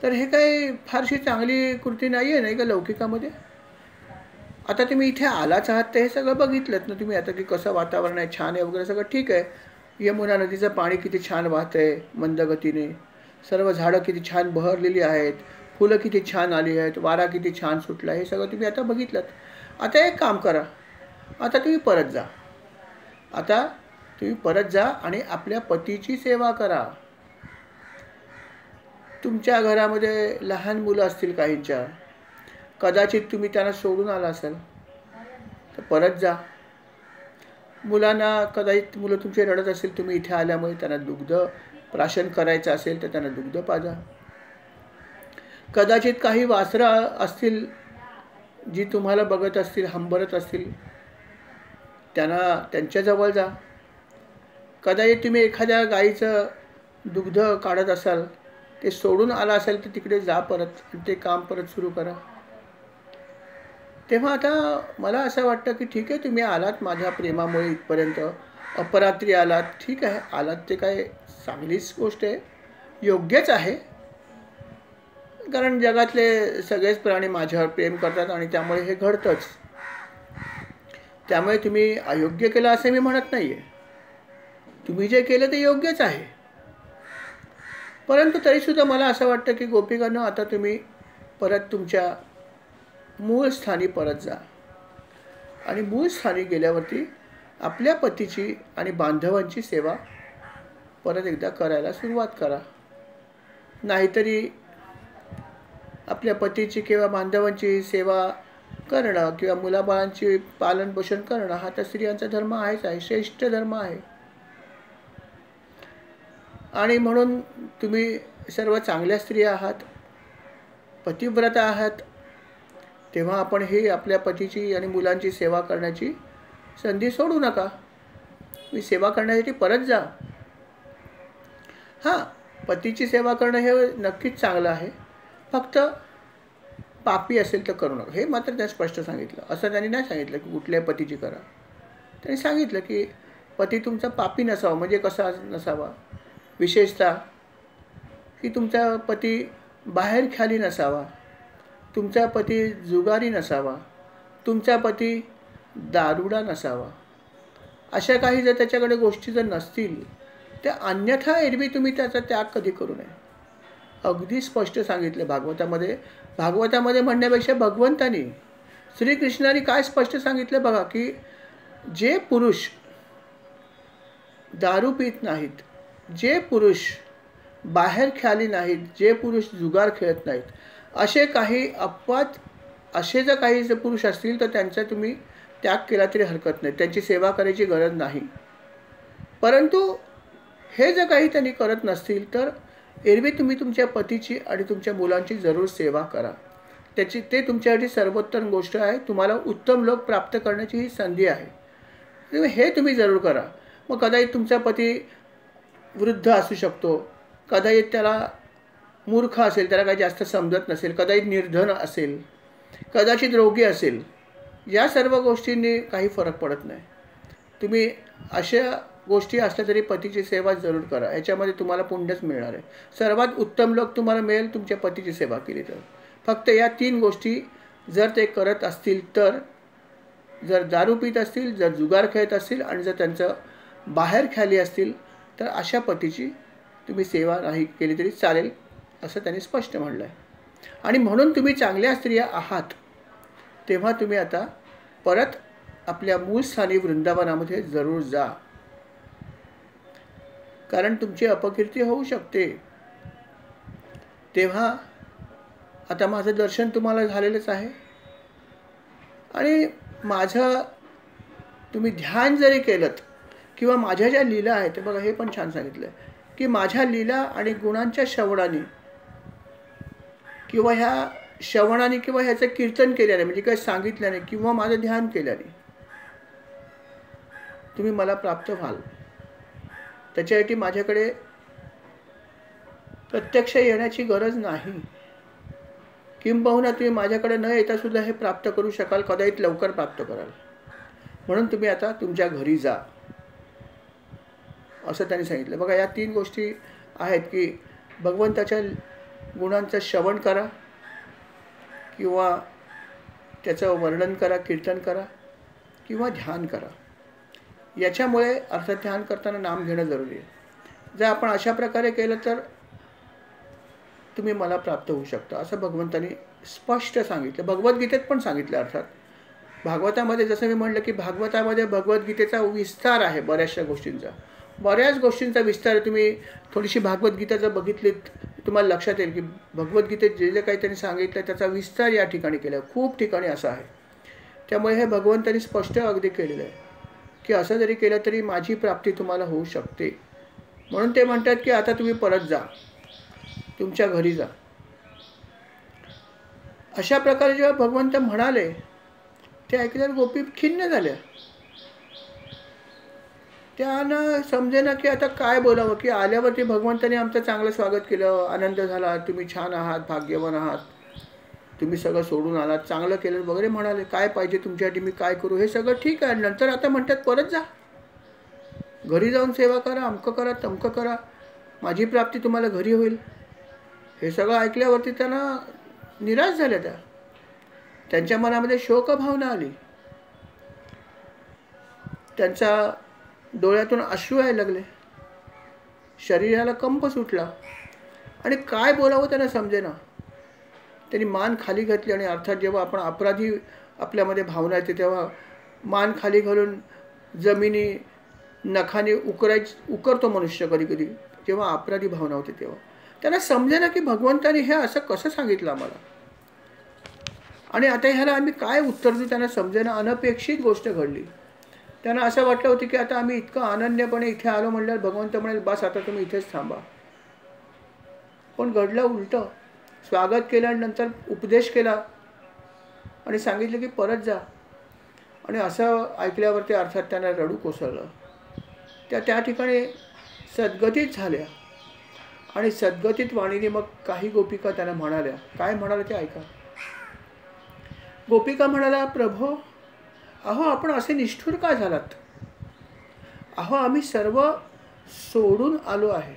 तर हे काही फारशी चांगली कृती नाही आहे नाही का लौकिकामध्ये? आता तुम्ही इथे आलाच आहात तर हे सगळं बघितलं ना तुम्ही आता की कसं वातावरण आहे, छान आहे वगैरे सगळं ठीक आहे. यमुना नदीचं पाणी किती छान वाहत आहे मंदगतीने, सर्व झाडं किती छान बहरलेली आहेत, फुलं किती छान आली आहेत, वारा किती छान सुटला, हे सगळं तुम्ही आता बघितलं. आता एक काम करा, आता तुम्ही परत जा. आता तुम्ही परत जा आणि आपल्या पतीची सेवा करा. तुमच्या घरामध्ये लहान मुलं असतील काहींच्या, कदाचित तुम्ही त्यांना सोडून आला असाल, तर परत जा. मुलांना कदाचित मुलं तुमचे रडत असेल, तुम्ही इथे आल्यामुळे त्यांना दुग्ध प्राशन करायचं असेल तर त्यांना दुग्ध पाजा. कदाचित काही वासरं असतील जी तुम्हाला बघत असतील, हंबरत असतील, त्यांच्याजवळ जा. कदाचित तुम्ही एखाद्या गाईचं दुग्ध काढत असाल, ते सोडून आला असेल तर तिकडे जा परत आणि ते काम परत सुरू करा. तेव्हा आता मला असं वाटतं की ठीक आहे, तुम्ही आलात माझ्या प्रेमामुळे इथपर्यंत, अपरात्री आलात, ठीक आहे, आलात ते काय चांगलीच गोष्ट आहे, योग्यच आहे. कारण जगातले सगळेच प्राणी माझ्यावर प्रेम करतात आणि त्यामुळे हे घडतंच. त्यामुळे तुम्ही अयोग्य केलं असं मी म्हणत नाही आहे. तुम्ही जे केलं ते योग्यच आहे. परंतु तरीसुद्धा मला असं वाटतं की गोपिकांनो, आता तुम्ही परत तुमच्या मूळ स्थानी परत जा. आणि मूळ स्थानी गेल्यावरती आपल्या पतीची आणि बांधवांची सेवा परत एकदा करायला सुरुवात करा. नाहीतरी आपल्या पतीची किंवा बांधवांची सेवा करणं किंवा मुलाबाळांची पालनपोषण करणं हा तर स्त्रियांचा धर्म आहेच आहे, श्रेष्ठ धर्म आहे. आणि म्हणून तुम्ही सर्व चांगल्या स्त्रिया आहात, पतिव्रता आहात, तेव्हा आपण ही आपल्या पतीची आणि मुलांची सेवा करण्याची संधी सोडू नका. मी सेवा करण्यासाठी परत जा. हां, पतीची सेवा करणं हे नक्कीच चांगलं आहे, फक्त पापी असेल तर करू नका, हे मात्र त्यांनी स्पष्ट सांगितलं. असं त्यांनी नाही सांगितलं की कुठल्याही पतीची करा. त्यांनी सांगितलं की पती तुमचा पापी नसावा. म्हणजे कसा नसावा? विशेषतः की तुमचा पती बाहेर ख्याली नसावा, तुमचा पती जुगारी नसावा, तुमचा पती दारुडा नसावा. अशा काही जर त्याच्याकडे गोष्टी जर नसतील तर अन्यथा एरवी तुम्ही त्याचा त्याग कधी करू नये. अगदी स्पष्ट सांगितलं भागवतामध्ये. भागवतामध्ये म्हणण्यापेक्षा भगवंतानी, श्रीकृष्णाने काय स्पष्ट सांगितलं बघा, की जे पुरुष दारू पित नाहीत, जे पुरुष बाहेर ख्याली नाहीत, जे पुरुष जुगार खेळत नाहीत, असे काही अपवाद, असे जर काही जर पुरुष असतील तर त्यांचा तुम्ही त्याग केला तरी हरकत नाही, त्यांची सेवा करायची गरज नाही. परंतु हे जर काही त्यांनी करत नसतील तर एरवी तुम्ही तुमच्या पतीची आणि तुमच्या मुलांची जरूर सेवा करा. ते तुमच्यासाठी सर्वोत्तम गोष्ट आहे. तुम्हाला उत्तम लोक प्राप्त करण्याची ही संधी आहे. हे तुम्ही जरूर करा. मग कदाचित तुमचा पती वृद्ध असू शकतो, कदाचित त्याला मूर्ख असेल, त्याला काही जास्त समजत नसेल, कदाचित निर्धन असेल, कदाचित रोगी असेल. या सर्व गोष्टींनी काही फरक पडत नाही. तुम्ही अशा गोष्टी असल्या तरी पतीची सेवा जरूर करा. याच्यामध्ये तुम्हाला पुण्यच मिळणार आहे. सर्वात उत्तम लोक तुम्हाला मिळेल तुमच्या पतीची सेवा केली तर. फक्त या 3 गोष्टी जर ते करत असतील तर, जर दारू पित असतील, जर जुगार खेळत असतील आणि जर त्यांचं बाहेर ख्याली असतील, तर अशा पतीची तुम्ही सेवा नाही केली तरी चालेल, असं त्यांनी स्पष्ट म्हटलं आहे. आणि म्हणून तुम्ही चांगल्या स्त्रिया आहात, तेव्हा तुम्ही आता परत आपल्या मूळ स्थानी वृंदावनामध्ये जरूर जा, कारण तुमची अपकीर्ती होऊ शकते. तेव्हा आता माझं दर्शन तुम्हाला झालेलंच आहे आणि माझं तुम्ही ध्यान जरी केलं किंवा माझ्या ज्या लीला आहेत, बघा हे पण छान सांगितलं आहे की माझ्या लीला आणि गुणांच्या श्रवणाने किंवा ह्या श्रवणाने किंवा ह्याचं कीर्तन केल्याने, म्हणजे काही सांगितल्याने किंवा माझं ध्यान केल्याने तुम्ही मला प्राप्त व्हाल. त्याच्यासाठी माझ्याकडे प्रत्यक्ष येण्याची गरज नाही. किंबहुना तुम्ही माझ्याकडे न येता सुद्धा हे प्राप्त करू शकाल, कदाचित लवकर प्राप्त कराल. म्हणून तुम्ही आता तुमच्या घरी जा, असं त्यांनी सांगितलं. बघा या 3 गोष्टी आहेत की भगवंताच्या गुणांचं श्रवण करा किंवा त्याचं वर्णन करा, कीर्तन करा किंवा ध्यान करा. याच्यामुळे अर्थात ध्यान करताना नाम घेणं जरुरी आहे. जर आपण अशा प्रकारे केलं तर तुम्ही मला प्राप्त होऊ शकता, असं भगवंतांनी स्पष्ट सांगितलं. भगवद्गीतेत पण सांगितलं. अर्थात भागवतामध्ये जसं मी म्हटलं की भागवतामध्ये भगवद्गीतेचा विस्तार आहे, बऱ्याच गोष्टींचा विस्तार. तुम्ही थोडीशी भागवद्गीता जर बघितलीत तुम्हाला लक्षात येईल की भगवद्गीतेत जे जे काही त्यांनी सांगितलं त्याचा विस्तार या ठिकाणी केला आहे, खूप ठिकाणी असा आहे. त्यामुळे हे भगवंतांनी स्पष्ट अगदी केलेलं आहे की असं जरी केलं तरी माझी प्राप्ती तुम्हाला होऊ शकते. म्हणून ते म्हणतात की आता तुम्ही परत जा, तुमच्या घरी जा. अशा प्रकारे जेव्हा भगवंत म्हणाले ते ऐकल्यावर गोपी खिन्न झाल्या. त्यांना समजेना की आता काय बोलावं. की आल्यावरती भगवंताने आमचं चांगलं स्वागत केलं, आनंद झाला, तुम्ही छान आहात, भाग्यवान आहात, तुम्ही सगळं सोडून आलात, चांगलं केलं वगैरे म्हणाले. काय पाहिजे तुमच्यासाठी, मी काय करू, हे सगळं ठीक आहे. नंतर आता म्हणतात परत जा, घरी जाऊन सेवा करा, अमकं करा, तमकं करा, माझी प्राप्ती तुम्हाला घरी होईल. हे सगळं ऐकल्यावरती त्यांना निराश झाल्या. त्यांच्या मनामध्ये शोकभावना आली, त्यांच्या डोळ्यातून अश्रू यायला लागले, शरीराला कंप सुटला आणि काय बोलावं त्यांना समजेना. त्यांनी मान खाली घातली आणि अर्थात जेव्हा आपण अपराधी आपल्यामध्ये भावना येते तेव्हा मान खाली घालून जमिनी नखाने उकरतो मनुष्य कधी कधी, जेव्हा अपराधी भावना होते तेव्हा. त्यांना समजेना की भगवंताने हे असं कसं सांगितलं आम्हाला आणि आता ह्याला आम्ही काय उत्तर देऊ, त्यांना समजेना. अनपेक्षित गोष्ट घडली. त्यांना असं वाटलं होतं की आता आम्ही इतकं अनन्यपणे इथे आलो म्हणल्यावर भगवंत म्हणेल बस आता तुम्ही इथेच थांबा. पण घडलं उलटं. स्वागत केल्यानंतर उपदेश केला आणि सांगितलं की परत जा. आणि असं ऐकल्यावरती अर्थात त्यांना रडू कोसळलं. त्या ठिकाणी सद्गतीत झाल्या आणि सद्गतीत वाणीने मग काही गोपिका त्यांना म्हणाल्या. काय म्हणाल्या ते ऐका. गोपिका म्हणाला, प्रभो अहो आपण असे निष्ठुर का झालात. अहो आम्ही सर्व सोडून आलो आहे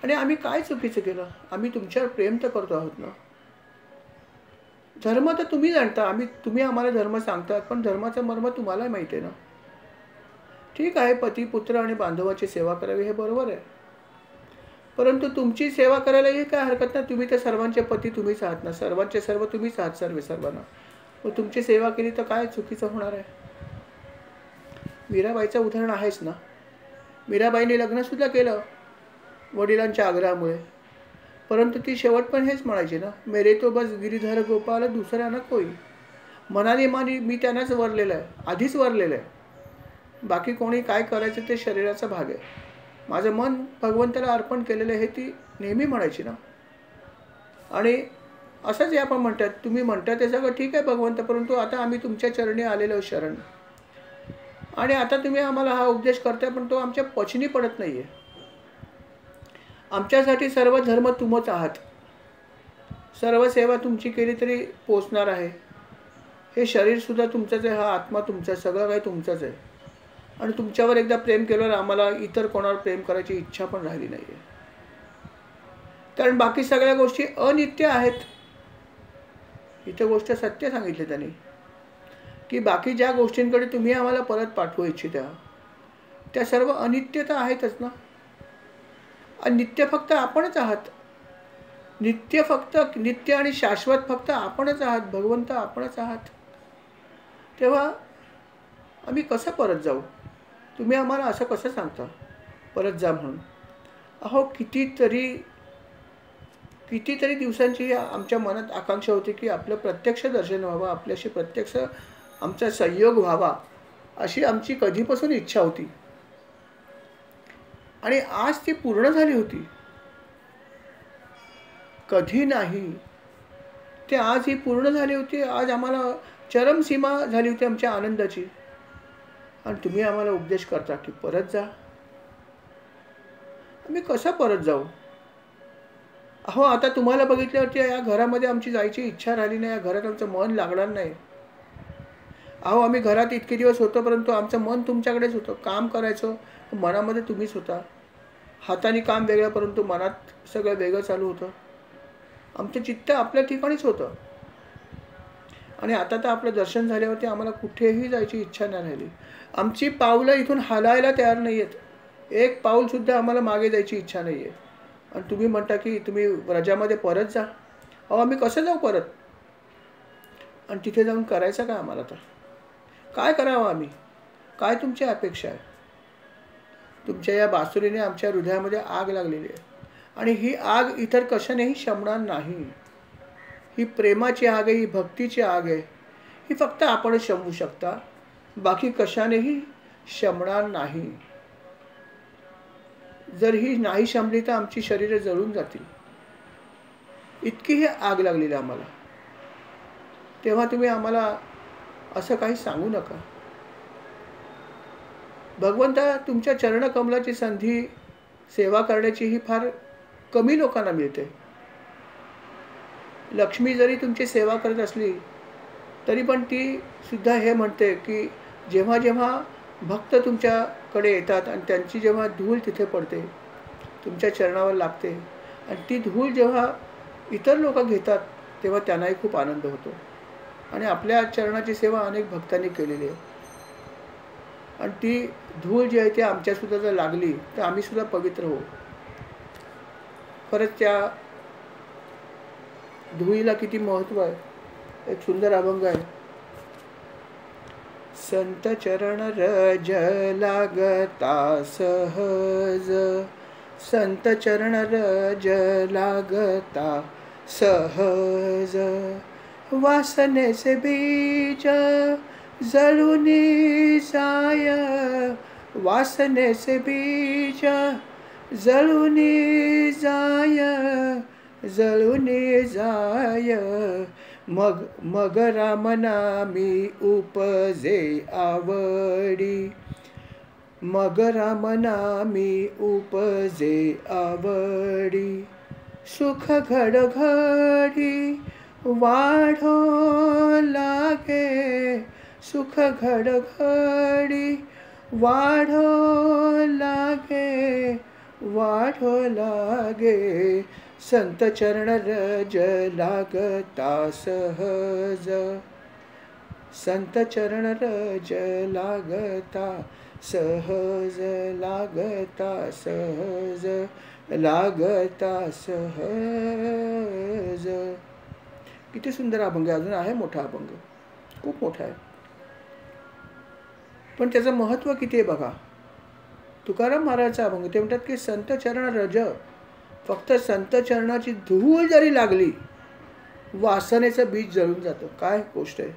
आणि आम्ही काय चुकीचं केलं. आम्ही तुमच्यावर प्रेम तर करतो आहोत ना. धर्म तर तुम्ही जाणता, तुम्ही आम्हाला धर्म सांगतात, पण धर्माचं मर्म तुम्हाला माहिती आहे ना. ठीक आहे, पती पुत्र आणि बांधवाची सेवा करावी हे बरोबर आहे, परंतु तुमची सेवा करायला हे काय हरकत नाही. तुम्ही तर सर्वांचे पती तुम्हीच आहात ना, सर्वांचे सर्व तुम्हीच आहात, सर्वांना. मग तुमची सेवा केली तर काय चुकीचं होणार आहे. मीराबाईचं उदाहरण आहेच ना. मीराबाईने लग्नसुद्धा केलं वडिलांच्या आग्रहामुळे, परंतु ती शेवट पण हेच म्हणायची ना, मेरे तो बस गिरीधर गोपाल दुसरा न कोई. मनाने मी त्यांनाच वरलेलं आहे, आधीच वरलेलं आहे. बाकी कोणी काय करायचं ते शरीराचा भाग आहे. माझं मन भगवंताला अर्पण केलेलं आहे हे ती नेहमी म्हणायची ना. आणि असंच आपण म्हणतात, तुम्ही म्हणता ते सगळं ठीक आहे भगवंत, परंतु आता आम्ही तुमच्या चरणी आलेलो शरण. आणि आता तुम्ही आम्हाला हा उपदेश करताय, पण तो आमच्या पचनी पडत नाही आहे. आमच्यासाठी सर्व धर्म तुम्हीच आहात. सर्व सेवा तुमची केली तरी पोचणार आहे. हे शरीरसुद्धा तुमचंच आहे, हा आत्मा तुमचा, सगळं काही तुमचंच आहे. आणि तुमच्यावर एकदा प्रेम केल्यावर आम्हाला इतर कोणावर प्रेम करायची इच्छा पण राहिली नाही आहे. कारण बाकी सगळ्या गोष्टी अनित्य आहेत. इथे गोष्ट सत्य सांगितली त्यांनी, की बाकी ज्या गोष्टींकडे तुम्ही आम्हाला परत पाठवू इच्छिता त्या सर्व अनित्यता आहेतच ना. नित्य फक्त आपणच आहात. नित्य फक्त नित्य आणि शाश्वत फक्त आपणच आहात. भगवंत आपणच आहात. तेव्हा आम्ही कसं परत जाऊ? तुम्ही आम्हाला असं कसं सांगता परत जा म्हणून? अहो, कितीतरी दिवसांची आमच्या मनात आकांक्षा होती की आपलं प्रत्यक्ष दर्शन व्हावं, आपल्याशी प्रत्यक्ष आमचा संयोग व्हावा, अशी आमची कधीपासून इच्छा होती. आणि आज ती पूर्ण झाली होती. कधी नाही, ते आज ही पूर्ण झाली होती. आज आम्हाला चरमसीमा झाली होती आमच्या आनंदाची. आणि तुम्ही आम्हाला उपदेश करता की परत जा. आम्ही कसं परत जाऊ? अहो, आता तुम्हाला बघितल्यावरती या घरामध्ये आमची जायची इच्छा राहिली नाही. या घरात आमचं मन लागणार नाही. अहो, आम्ही घरात इतके दिवस होतो, परंतु आमचं मन तुमच्याकडेच होतं. काम करायचं, मनामध्ये तुम्हीच होता. हाताने काम वेगळं, परंतु मनात सगळं वेगळं चालू होतं. आमचं चित्त आपल्या ठिकाणीच होतं. आणि आता तर आपलं दर्शन झाल्यावरती आम्हाला कुठेही जायची इच्छा नाही राहिली. आमची पावलं इथून हालायला तयार नाही आहेत. एक पाऊलसुद्धा आम्हाला मागे जायची इच्छा नाही आहे. आणि तुम्ही म्हणता की तुम्ही व्रजामध्ये परत जा. अहो, आम्ही कसं जाऊ परत? आणि तिथे जाऊन करायचं काय आम्हाला? तर काय करावं आम्ही? काय तुमची अपेक्षा आहे? तुमच्या या बासुरीने आमच्या हृदयामध्ये आग लागलेली आहे. आणि ही आग इतर कशानेही शमणार नाही. ही प्रेमाची आग आहे, ही भक्तीची आग आहे. ही फक्त आपण शमवू शकता, बाकी कशानेही शमणार नाही. जर ही नाही शमली तर आमची शरीरे जळून जातील. इतकी ही आग लागलेली आम्हाला. तेव्हा तुम्ही आम्हाला असं काही सांगू नका. भगवंता, तुमच्या चरणकमलाची संधी सेवा करण्याची ही फार कमी लोकांना मिळते. लक्ष्मी जरी तुमची सेवा करत असली तरी पण ती सुद्धा हे म्हणते की जेव्हा जेव्हा भक्त तुमच्याकडे येतात आणि त्यांची जेव्हा धूळ तिथे पडते, तुमच्या चरणावर लागते, आणि ती धूळ जेव्हा इतर लोक घेतात तेव्हा त्यांनाही खूप आनंद होतो. आणि आपल्या चरणाची सेवा अनेक भक्तांनी केलेली आहे. आणि ती धूळ जी आहे ती आमच्यासुद्धा जर लागली तर आम्हीसुद्धा पवित्र होऊ. खरंच त्या धुळीला किती महत्त्व आहे. एक सुंदर अभंग आहे. संत चरण रज लागता सहज, संत चरण रज लागता सहज, वासने से बीज जळूनी जाय, वासने से बीज जळूनी जाय, जळूनी जाय, मग रामनामी उपजे आवडी, मग रामनामी उपजे आवडी, सुख घडघडी वाढो लागे, सुख घडघडी वाढो लागे, वाढो लागे, संत चरण रज लागता सहज, संत चरण रज लागता सहज, लागता सहज, लागता सहज. किती सुंदर अभंग आहे. अजून आहे मोठा अभंग, खूप मोठा आहे, पण त्याचं महत्त्व किती आहे बघा. तुकाराम महाराजचा अभंग, ते म्हणतात की संत चरण रज, फक्त संत चरणाची धूळ जरी लागली वासनेचं बीज जळून जातं. काय गोष्ट आहे.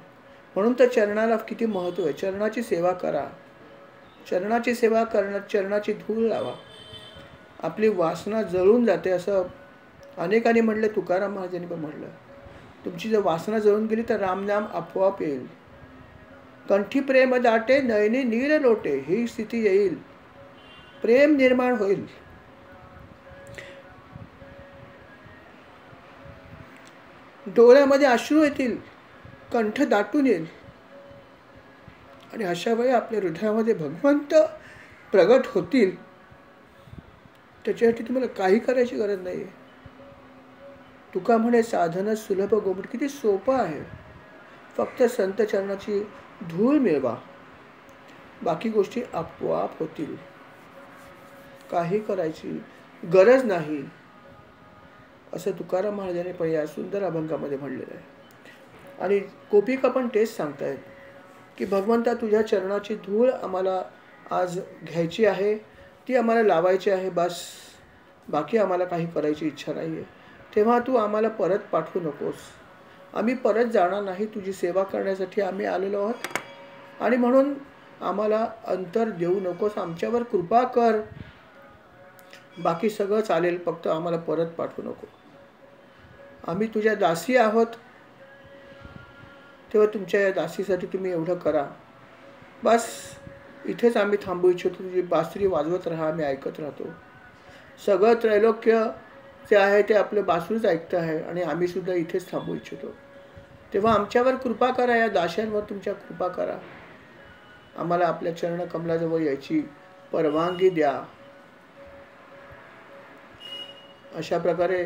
म्हणून तर चरणाला किती महत्त्व आहे. चरणाची सेवा करा, चरणाची सेवा करणं, चरणाची धूळ लावा, आपली वासना जळून जाते. असं अनेकांनी म्हटलं, तुकाराम महाराजांनी पण म्हटलं, तुमची जर वासना जळून गेली तर रामनाम आपोआप येईल. कंठी प्रेम दाटे नयनी नीर लोटे, ही स्थिती येईल, प्रेम निर्माण होईल. डोळ्यामध्ये अश्रू येतील, कंठ दाटून येईल. आणि अशा वेळी आपल्या हृदयामध्ये भगवंत प्रगट होतील. त्याच्यासाठी तुम्हाला काही करायची गरज नाही. तुका म्हणे साधन सुलभ गोमट, किती सोपं आहे. फक्त संत चरणाची धूळ मिळवा, बाकी गोष्टी आपोआप होतील. काही करायची गरज नाही, असं तुकाराम महाराजांनी पण या सुंदर अभंगामध्ये म्हणलेलं आहे. आणि गोपिका पण तेच सांगतायत की भगवंता तुझ्या चरणाची धूळ आम्हाला आज घ्यायची आहे, ती आम्हाला लावायची आहे, बस. बाकी आम्हाला काही करायची इच्छा नाही आहे. तेव्हा तू आम्हाला परत पाठवू नकोस. आम्ही परत जाणार नाही. तुझी सेवा करण्यासाठी आम्ही आलेलो आहोत. आणि म्हणून आम्हाला अंतर देऊ नकोस. आमच्यावर कृपा कर. बाकी सगळं चालेल, फक्त आम्हाला परत पाठवू नको. आम्ही तुझ्या दासी आहोत. तेव्हा तुमच्या या दासीसाठी तुम्ही एवढं करा. बस इथेच आम्ही थांबू इच्छितो. तुझी बासरी वाजवत राहा, आम्ही ऐकत राहतो. सगळं त्रैलोक्य जे आहे ते आपलं बासरीच ऐकतं आहे आणि आम्ही सुद्धा इथेच थांबू इच्छितो. तेव्हा आमच्यावर कृपा करा, या दाशांवर तुमच्या कृपा करा. आम्हाला आपल्या चरण कमलाजवळ यायची परवानगी द्या. अशा प्रकारे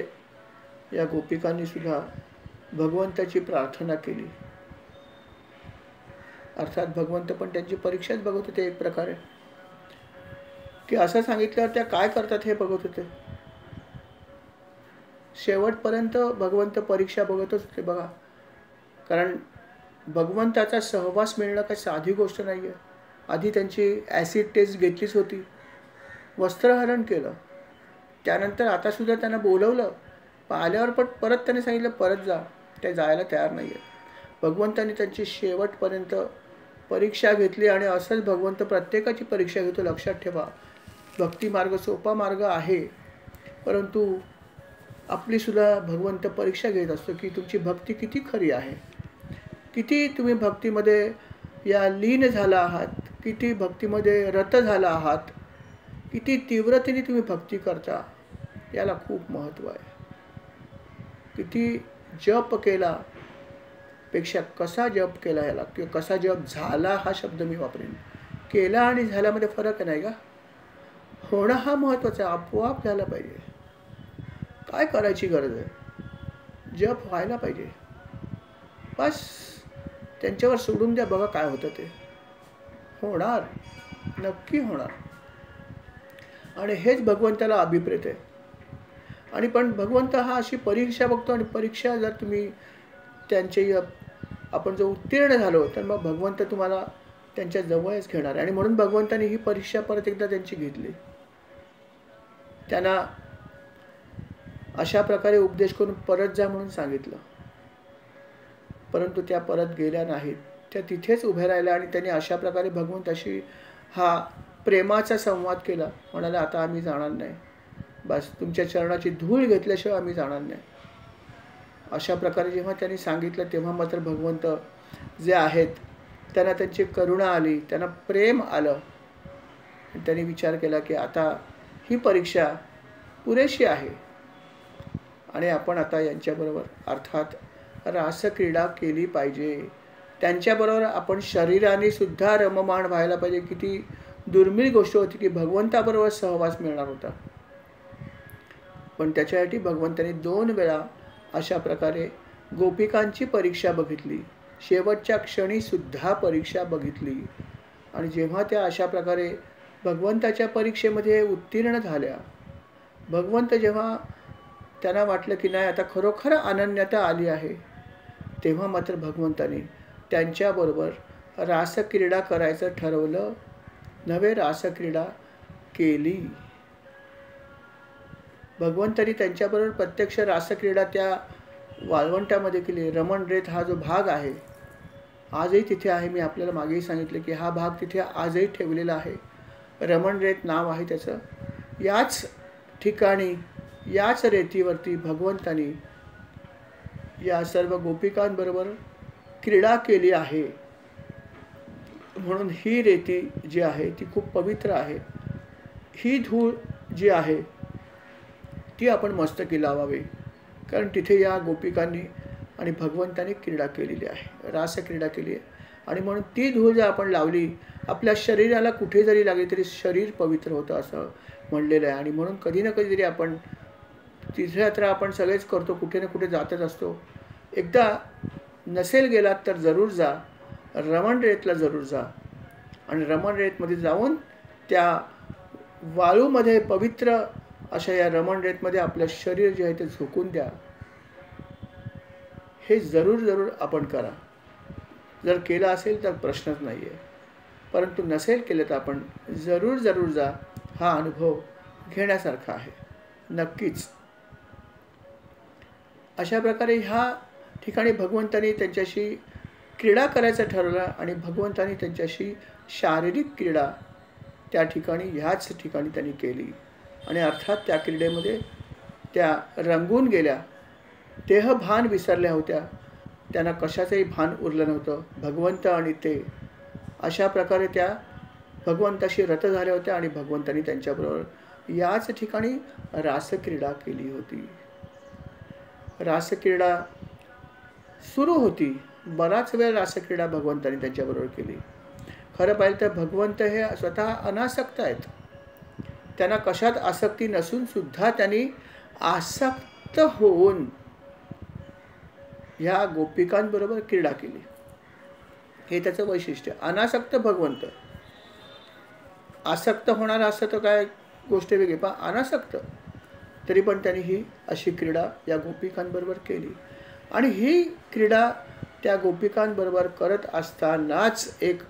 या गोपिकांनी सुद्धा भगवंताची प्रार्थना केली. अर्थात भगवंत पण त्यांची परीक्षाच बघत होते एक प्रकारे, की असं सांगितल्यावर त्या काय करतात हे बघत होते. शेवटपर्यंत भगवंत परीक्षा बघतच होते बघा. कारण भगवंताचा सहवास मिळणं काही साधी गोष्ट नाही आहे. आधी त्यांची ॲसिड टेस्ट घेतलीच होती, वस्त्रहरण केलं, त्यानंतर आता सुद्धा त्यांना बोलवलं. आल्यावर पण परत त्यांनी सांगितलं परत जा. ते जायला तयार नाही आहेत. भगवंतांनी त्यांची शेवटपर्यंत परीक्षा घेतली. आणि असंच भगवंत प्रत्येकाची परीक्षा घेतो. लक्षात ठेवा, भक्ती मार्ग सोपा मार्ग आहे, परंतु आपली सुद्धा भगवंत परीक्षा घेत असतो की तुमची भक्ती किती खरी आहे, किती तुम्ही भक्तीमध्ये या लीन झाला आहात, किती भक्तीमध्ये रत झाला आहात, किती तीव्रतेने तुम्ही भक्ती करता. याला खूप महत्त्व आहे. किती जप केला पेक्षा कसा जप केला याला, किंवा कसा जप झाला हा शब्द मी वापरेन. केला आणि झाल्यामध्ये फरक नाही का? होणं हा महत्त्वाचा आहे. आपोआप झाला पाहिजे. काय करायची गरज आहे? जप व्हायला पाहिजे, बस. त्यांच्यावर सोडून द्या, बघा काय होतं ते. होणार, नक्की होणार. आणि हेच भगवंताला अभिप्रेत आहे. आणि पण भगवंत हा अशी परीक्षा बघतो. आणि परीक्षा जर तुम्ही त्यांची आपण जर उत्तीर्ण झालो तर मग भगवंत तुम्हाला त्यांच्या जवळच घेणार. आणि म्हणून भगवंताने ही परीक्षा परत एकदा त्यांची घेतली. त्यांना अशा प्रकारे उपदेश करून परत जा म्हणून सांगितलं, परंतु त्या परत गेल्या नाहीत. त्या तिथेच उभ्या राहिल्या. आणि त्यांनी अशा प्रकारे भगवंताशी हा प्रेमाचा संवाद केला. म्हणाला आता आम्ही जाणार नाही, बस तुमच्या चरणाची धूळ घेतल्याशिवाय आम्ही जाणार नाही. अशा प्रकारे जेव्हा त्यांनी सांगितलं तेव्हा मात्र भगवंत जे आहेत त्यांना त्यांची करुणा आली, त्यांना प्रेम आलं. त्यांनी विचार केला की आता ही परीक्षा पुरेशी आहे आणि आपण आता यांच्याबरोबर अर्थात रासक्रीडा केली पाहिजे. त्यांच्याबरोबर आपण शरीराने सुद्धा रममाण व्हायला पाहिजे. किती दुर्मिळ गोष्ट होती की भगवंताबरोबर सहवास मिळणार होता. पण त्याच्यासाठी भगवंताने 2 वेळा अशा प्रकारे गोपिकांची परीक्षा बघितली. शेवटच्या क्षणी सुद्धा परीक्षा बघितली. आणि जेव्हा त्या अशा प्रकारे भगवंताच्या परीक्षेमध्ये उत्तीर्ण झाल्या, भगवंत जेव्हा त्यांना वाटलं की नाही आता खरोखर अनन्यता आली आहे, तेव्हा मात्र भगवंताने त्यांच्याबरोबर रासक्रीडा करायचं ठरवलं. नवे रासक्रीडा केली. भगवंतानी त्यांच्याबरोबर प्रत्यक्ष रासक्रीडा त्या वाळवंटामध्ये केली. रमणरेत हा जो भाग आहे आजही तिथे आहे. मी आपल्याला मागेही सांगितले की हा भाग तिथे आजही ठेवलेला आहे. रमणरेत नाव आहे त्याचं. याच ठिकाणी याच रेतीवरती भगवंतानी या सर्व गोपिकांबरोबर क्रीडा केली आहे. म्हणून ही रेती जी आहे ती खूप पवित्र आहे. ही धूळ जी आहे ती आपण मस्तकी लावावी, कारण तिथे या गोपिकांनी आणि भगवंतांनी क्रीडा केलेली आहे, रासक्रीडा केली आहे. आणि म्हणून ती धूळ जर आपण लावली, आपल्या शरीराला कुठे जरी लागली तरी शरीर पवित्र होतं असं म्हणलेलं आहे. आणि म्हणून कधी ना कधीतरी आपण तीर्थयात्रा आपण सगळेच करतो, कुठे ना कुठे जातच असतो. एकदा नसेल गेलात तर जरूर जा, रमण रेतला जरूर जा. आणि रमण रेतमध्ये जाऊन त्या वाळूमध्ये पवित्र अशा या रमण रेतमध्ये आपलं शरीर जे आहे ते झोकून द्या. हे जरूर आपण करा. जर केलं असेल तर प्रश्नच नाही आहे, परंतु नसेल केलं तर आपण जरूर जा. हा अनुभव घेण्यासारखा आहे नक्कीच. अशा प्रकारे ह्या ठिकाणी भगवंतांनी त्यांच्याशी क्रीडा करायचं ठरवलं आणि भगवंतांनी त्यांच्याशी शारीरिक क्रीडा त्या ठिकाणी ह्याच ठिकाणी त्यांनी केली. आणि अर्थात त्या क्रीडेमध्ये त्या रंगून गेल्या, देहभान विसरल्या होत्या, त्यांना कशाचंही भान उरलं नव्हतं. भगवंत आणि ते अशा प्रकारे त्या भगवंताशी रत झाल्या होत्या आणि भगवंतांनी त्यांच्याबरोबर याच ठिकाणी रासक्रीडा केली होती. रासक्रीडा सुरू होती. बराच वेळ रासक्रीडा भगवंतांनी त्यांच्याबरोबर केली. खरं पाहिलं तर भगवंत हे स्वतः अनासक्त आहेत. त्यांना कशात आसक्ती नसून सुद्धा त्यांनी आसक्त होऊन ह्या गोपिकांबरोबर क्रीडा केली. हे त्याचं वैशिष्ट्य. अनासक्त भगवंत. आसक्त होणार असं तर काय गोष्ट वेगळी, पण अनासक्त तरी पण त्यांनी ही अशी क्रीडा या गोपिकांबरोबर केली. आणि ही क्रीडा त्या गोपिकांबरोबर करत असतानाच एक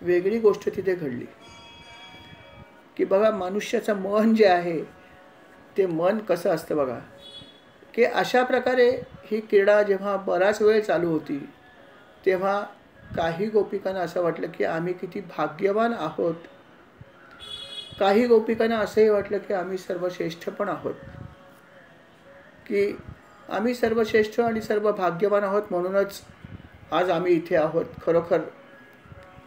वेगळी गोष्ट तिथे घडली की बघा, मनुष्याचं मन जे आहे ते मन कसं असतं बघा, की अशा प्रकारे ही क्रीडा जेव्हा बराच वेळ चालू होती तेव्हा काही गोपिकांना असं वाटलं की आम्ही किती भाग्यवान आहोत. काही गोपिकांना असंही वाटलं की आम्ही सर्वश्रेष्ठ पण आहोत, की आम्ही सर्वश्रेष्ठ आणि सर्व भाग्यवान आहोत, म्हणूनच आज आम्ही इथे आहोत. खरोखर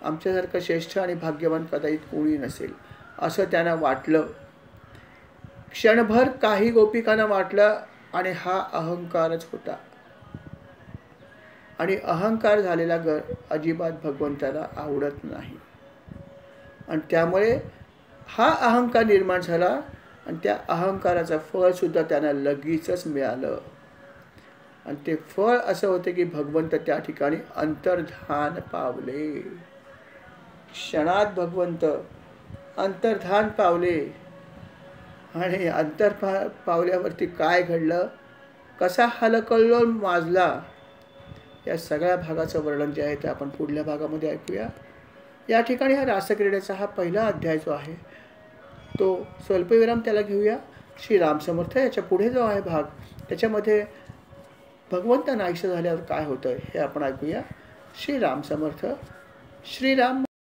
आमच्यासारखं श्रेष्ठ आणि भाग्यवान कदाचित कोणी नसेल असं त्यांना वाटलं. क्षणभर काही गोपिकांना वाटलं आणि हा अहंकारच होता. आणि अहंकार झालेला अजिबात भगवंताला आवडत नाही. आणि त्यामुळे हा अहंकार निर्माण झाला आणि त्या अहंकाराचं फळ सुद्धा त्यांना लगेचच मिळालं. आणि ते फळ असं होते की भगवंत त्या ठिकाणी अंतर्धान पावले. क्षणात भगवंत अंतर्धान पावले. आणि पावल्यावरती काय घडलं, कसा हलकल्लोळ माजला, या सगळ्या भागाचं वर्णन जे आहे ते आपण पुढल्या भागामध्ये ऐकूया. या ठिकाणी हा रासक्रीडेचा हा पहिला अध्याय जो आहे तो स्वल्पविराम त्याला घेऊया. श्री राम समर्थ याच्या पुढे जो आहे भाग त्याच्यामध्ये भगवंत नाहीसे झाल्यावर काय होतं हे आपण ऐकूया. श्री राम समर्थ. श्रीराम.